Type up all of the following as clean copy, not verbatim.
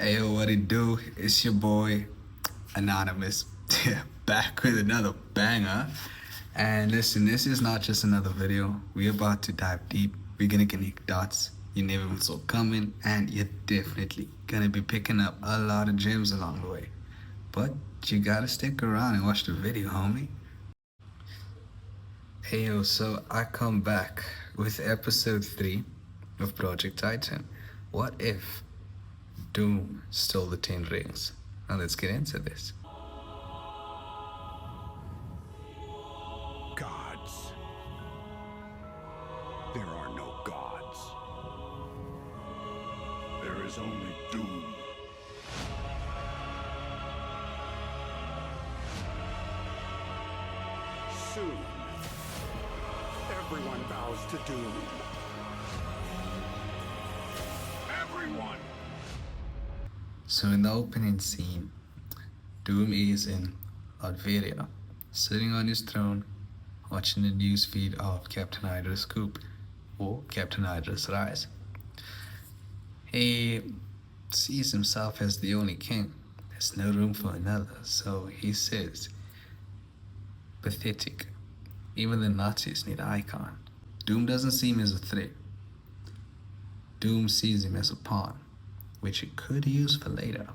Hey yo, what it do? It's your boy Anonymous back with another banger. And listen, this is not just another video. We're about to dive deep. We're gonna connect dots you never even saw coming, and you're definitely gonna be picking up a lot of gems along the way. But you gotta stick around and watch the video, homie. Hey yo, so I come back with episode 3 of Project Titan. What if Doom stole the 10 rings? Now let's get into this. Gods. There are no gods. There is only Doom. Soon, everyone bows to Doom. Everyone! So in the opening scene, Doom is in Latveria, sitting on his throne, watching the news feed of Captain Hydra's coup, or Captain Hydra's rise. He sees himself as the only king. There's no room for another, so he says, pathetic. Even the Nazis need an icon. Doom doesn't see him as a threat. Doom sees him as a pawn, which he could use for later.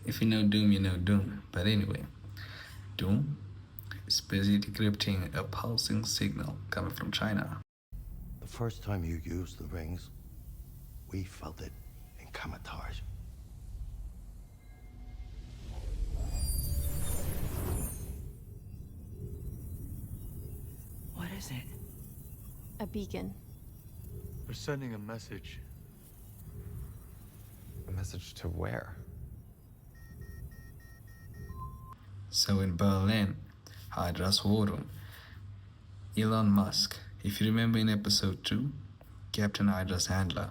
If you know Doom, you know Doom. But anyway, Doom is busy decrypting a pulsing signal coming from China. The first time you used the rings, we felt it in Kamatage. What is it? A beacon. They're sending a message. A message to where? So in Berlin, Hydra's war room, Elon Musk, if you remember in episode 2, Captain Hydra's handler,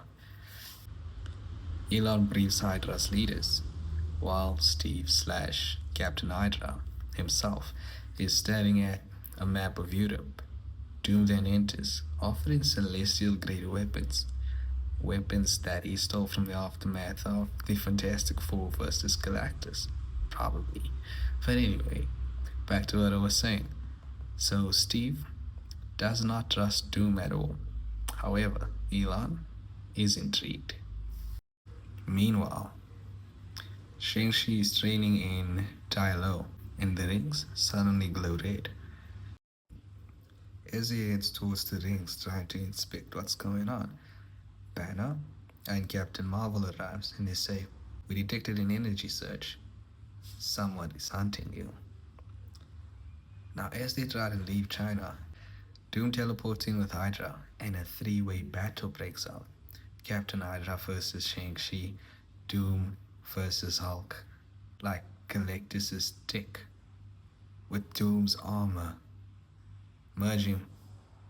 Elon briefs Hydra's leaders, while Steve/Captain Hydra himself is staring at a map of Europe. Doom then enters, offering celestial-grade weapons that he stole from the aftermath of the Fantastic Four versus Galactus, probably. But anyway, back to what I was saying. So Steve does not trust Doom at all. However, Elon is intrigued. Meanwhile, Shang-Chi is training in Tai-Lo, and the rings suddenly glow red. As he heads towards the rings trying to inspect what's going on, Banner and Captain Marvel arrives and they say, "We detected an energy surge. Someone is hunting you." Now as they try to leave China, Doom teleports in with Hydra and a 3-way battle breaks out. Captain Hydra versus Shang-Chi, Doom versus Hulk, like Galactus' dick, with Doom's armor merging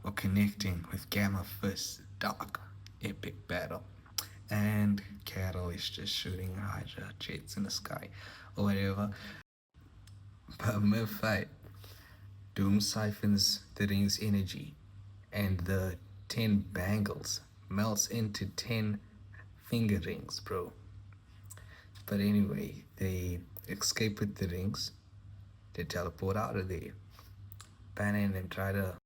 or connecting with Gamma Fist's dark epic battle. And Carol is just shooting Hydra jets in the sky or whatever. But mid-fight, Doom siphons the ring's energy and the 10 bangles melts into 10 finger rings, bro. But anyway, they escape with the rings. They teleport out of there. Banner and them try to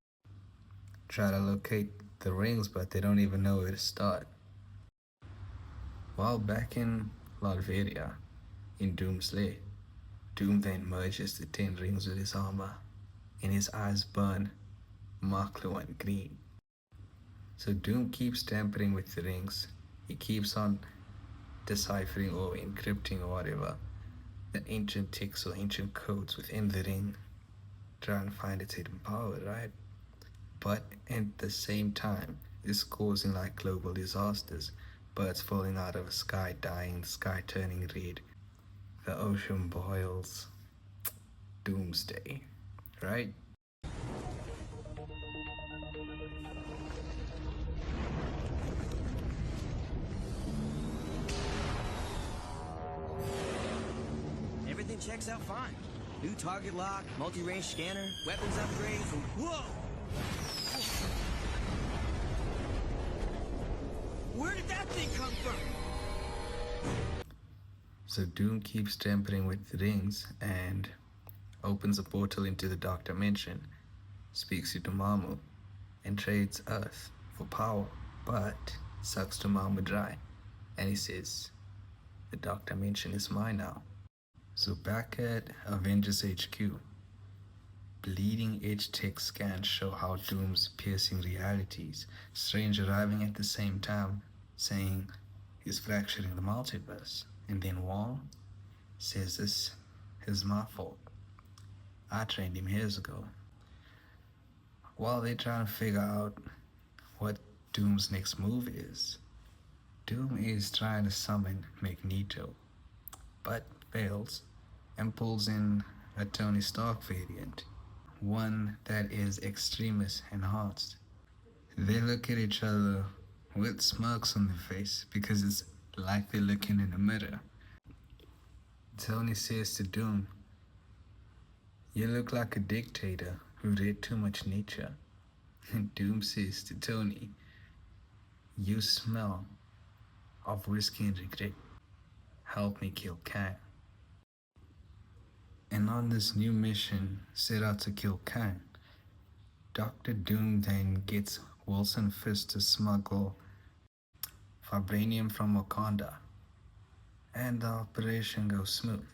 locate the rings, but they don't even know where to start. While back in Latveria, in Doom's lair, Doom then merges the 10 rings with his armor, and his eyes burn Marklo and green. So Doom keeps tampering with the rings. He keeps on deciphering or encrypting or whatever the ancient texts or ancient codes within the ring, trying to find its hidden power, right? But at the same time, it's causing like global disasters. Birds falling out of the sky, dying, the sky turning red, the ocean boils. Doomsday, right? Everything checks out fine. New target lock, multi-range scanner, weapons upgrades, and whoa! Where did that thing come from? So Doom keeps tampering with the rings and opens a portal into the dark dimension, speaks to Dormammu, and trades Earth for power, but sucks Dormammu dry. And he says, the dark dimension is mine now. So back at Avengers HQ, bleeding edge tech scans show how Doom's piercing realities, Strange arriving at the same time, saying he's fracturing the multiverse. And then Wong says this is my fault. I trained him years ago. While they're trying to figure out what Doom's next move is, Doom is trying to summon Magneto, but fails and pulls in a Tony Stark variant, one that is Extremis enhanced. They look at each other with smirks on their face because it's like they're looking in a mirror. Tony says to Doom, "You look like a dictator who read too much Nietzsche." And Doom says to Tony, "You smell of whiskey and regret. Help me kill Kang." And on this new mission set out to kill Kang, Dr. Doom then gets Wilson Fisk to smuggle vibranium from Wakanda, and the operation goes smooth.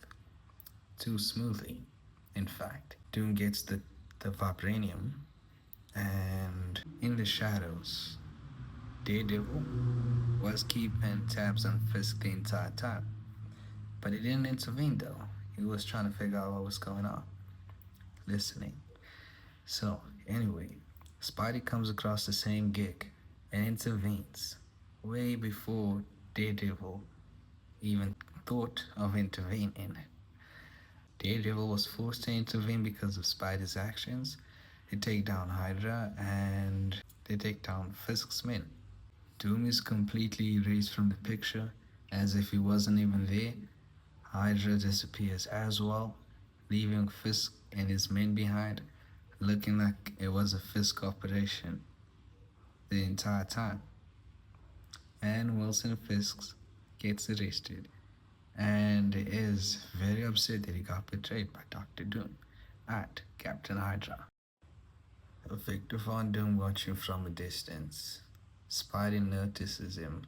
Too smoothly, in fact. Doom gets the vibranium, and in the shadows, Daredevil was keeping tabs on Fisk the entire time. But he didn't intervene though. He was trying to figure out what was going on. Listening. So, anyway, Spidey comes across the same gig and intervenes way before Daredevil even thought of intervening. Daredevil was forced to intervene because of Spidey's actions. They take down Hydra and they take down Fisk's men. Doom is completely erased from the picture as if he wasn't even there. Hydra disappears as well, leaving Fisk and his men behind, looking like it was a Fisk operation the entire time. And Wilson Fisk gets arrested and is very upset that he got betrayed by Dr. Doom at Captain Hydra. Effective on Doom watching from a distance, Spidey notices him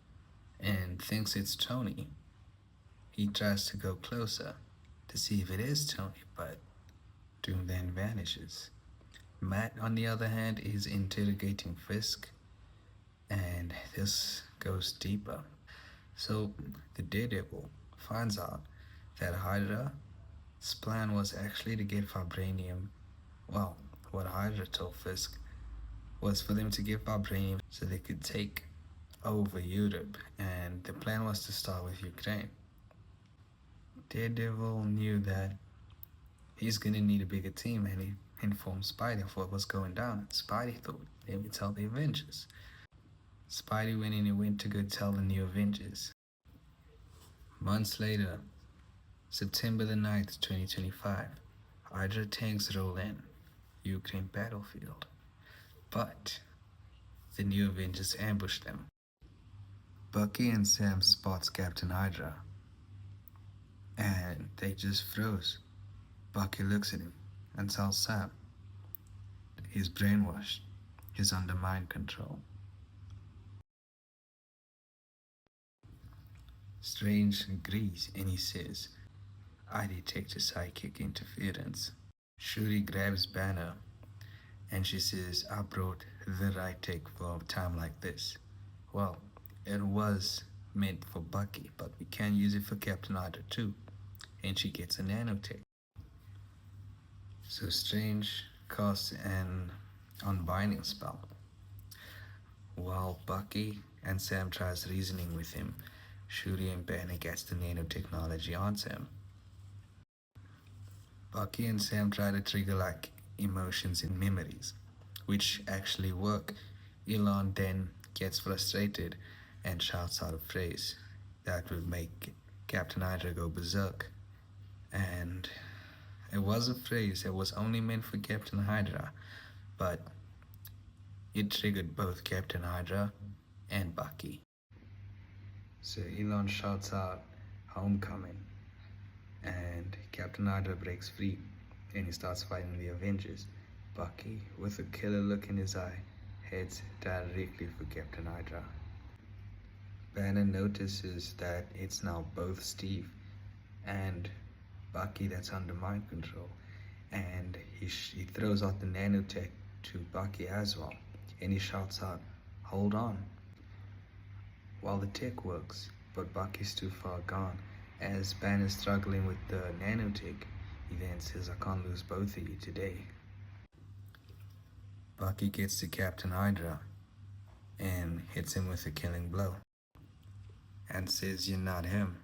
and thinks it's Tony. He tries to go closer to see if it is Tony, but Doom then vanishes. Matt, on the other hand, is interrogating Fisk, and this goes deeper. So the Daredevil finds out that Hydra's plan was actually to get vibranium. Well, what Hydra told Fisk was for them to get vibranium so they could take over Europe, and the plan was to start with Ukraine. Daredevil knew that he's gonna need a bigger team, and he informed Spidey of what was going down. Spidey thought they would tell the Avengers. Spidey went in and went to go tell the new Avengers. Months later, September the 9th, 2025, Hydra tanks roll in Ukraine battlefield, but the new Avengers ambush them. Bucky and Sam spots Captain Hydra, and they just froze. Bucky looks at him and tells Sam he's brainwashed, he's under mind control. Strange agrees and he says, "I detect a psychic interference." Shuri grabs Banner and she says, "I brought the right tech for a time like this." Well, it was meant for Bucky, but we can use it for Captain Hydra too. And she gets a nanotech. So Strange casts an unbinding spell, while Bucky and Sam tries reasoning with him. Shuri and Banner gets the nanotechnology onto him. Bucky and Sam try to trigger like emotions and memories, which actually work. Elon then gets frustrated and shouts out a phrase that would make Captain Hydra go berserk. And it was a phrase that was only meant for Captain Hydra, but it triggered both Captain Hydra and Bucky. So Elon shouts out, "Homecoming," and Captain Hydra breaks free and he starts fighting the Avengers. Bucky, with a killer look in his eye, heads directly for Captain Hydra. Banner notices that it's now both Steve and Bucky that's under mind control, and he throws out the nanotech to Bucky as well, and he shouts out, "Hold on," while the tech works, but Bucky's too far gone. As Banner's struggling with the nanotech, he then says, "I can't lose both of you today." Bucky gets to Captain Hydra and hits him with a killing blow and says, "You're not him."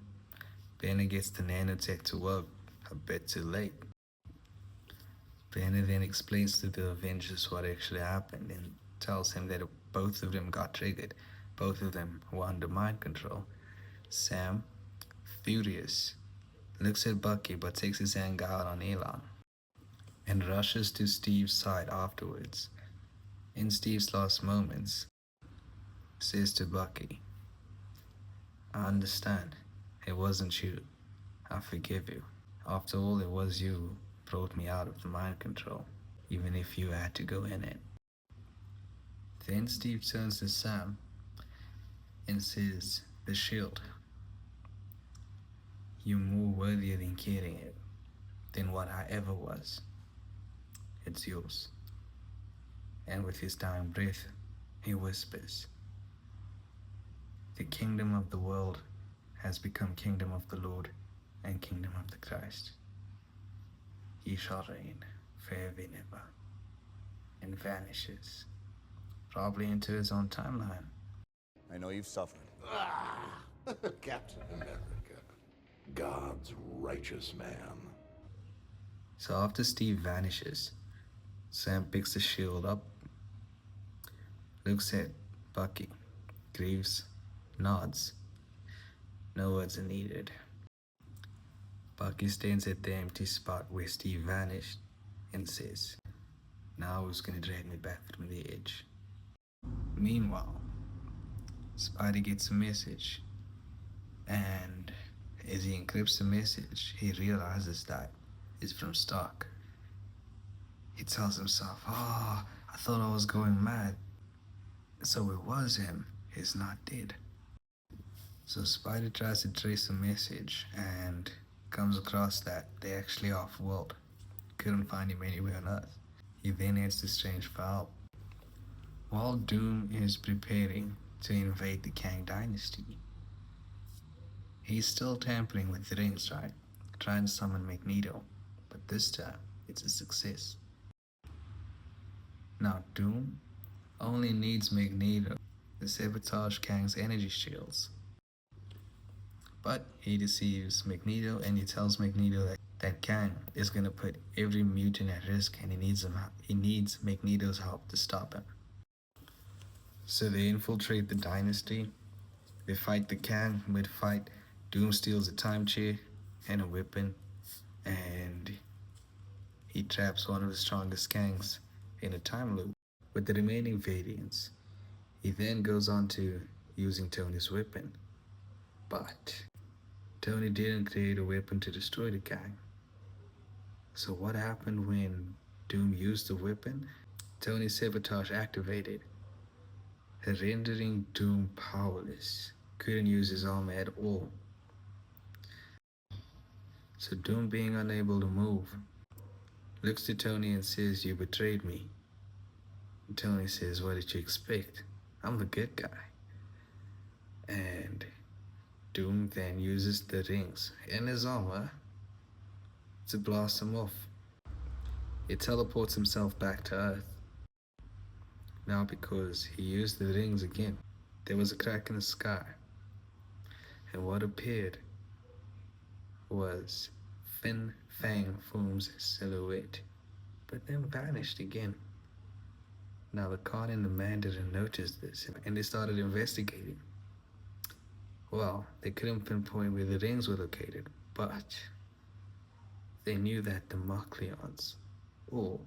Banner gets the nanotech to work a bit too late. Banner then explains to the Avengers what actually happened and tells him that both of them got triggered. Both of them were under mind control. Sam, furious, looks at Bucky but takes his anger out on Elon and rushes to Steve's side afterwards. In Steve's last moments, says to Bucky, "I understand. It wasn't you. I forgive you. After all, it was you who brought me out of the mind control, even if you had to go in it." Then Steve turns to Sam and says, "The shield. You're more worthy than carrying it than what I ever was. It's yours." And with his dying breath, he whispers, "The kingdom of the world has become kingdom of the Lord and kingdom of the Christ. He shall reign forever and ever," and vanishes, probably into his own timeline. I know you've suffered. Captain America, God's righteous man. So after Steve vanishes, Sam picks the shield up, looks at Bucky, grieves, nods. No words are needed. Bucky stands at the empty spot where Steve vanished and says, "Now who's gonna drag me back from the edge?" Meanwhile, Spidey gets a message, and as he encrypts the message, he realizes that it's from Stark. He tells himself, "Oh, I thought I was going mad. So it was him. He's not dead." So Spidey tries to trace the message and comes across that they actually off-world. Couldn't find him anywhere on Earth. He then heads to Strange for help. While Doom is preparing to invade the Kang Dynasty, he's still tampering with the rings, right? Trying to summon Magneto, but this time it's a success. Now Doom only needs Magneto to sabotage Kang's energy shields. But he deceives Magneto and he tells Magneto that Kang is going to put every mutant at risk and he needs Magneto's help to stop him. So they infiltrate the dynasty, they fight the Kang. Mid-fight, Doom steals a time chair and a weapon, and he traps one of the strongest Kangs in a time loop with the remaining variants. He then goes on to using Tony's weapon, but Tony didn't create a weapon to destroy the Kang. So what happened when Doom used the weapon? Tony's sabotage activated, rendering Doom powerless. Couldn't use his armor at all. So Doom, being unable to move, looks to Tony and says, "You betrayed me." And Tony says, "What did you expect? I'm the good guy." And Doom then uses the rings in his armor to blast him off. He teleports himself back to Earth. Now because he used the rings again, there was a crack in the sky. And what appeared was Fin Fang Foom's silhouette, but then vanished again. Now the Khan and the Mandarin noticed this and they started investigating. Well, they couldn't pinpoint where the rings were located, but they knew that the Makleons or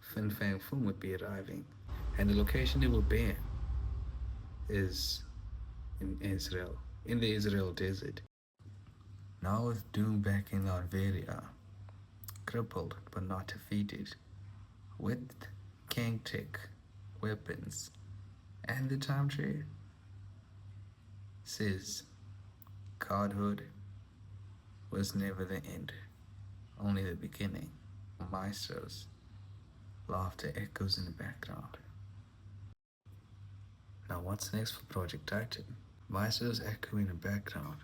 Fin Fang Foom would be arriving. And the location they will be in is in Israel, in the Israel desert. Now with Doom back in Larvaria, crippled but not defeated, with Kang Tech, weapons, and the time trade, says godhood was never the end, only the beginning. Maestro's laughter echoes in the background. Now what's next for Project Titan? Maestro's echo in the background.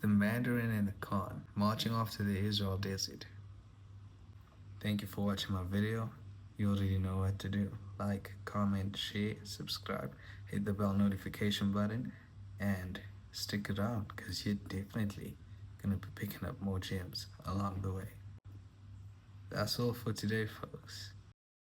The Mandarin and the Khan marching off to the Israel desert. Thank you for watching my video. You already know what to do. Like, comment, share, subscribe, hit the bell notification button, and stick around because you're definitely gonna be picking up more gems along the way. That's all for today, folks.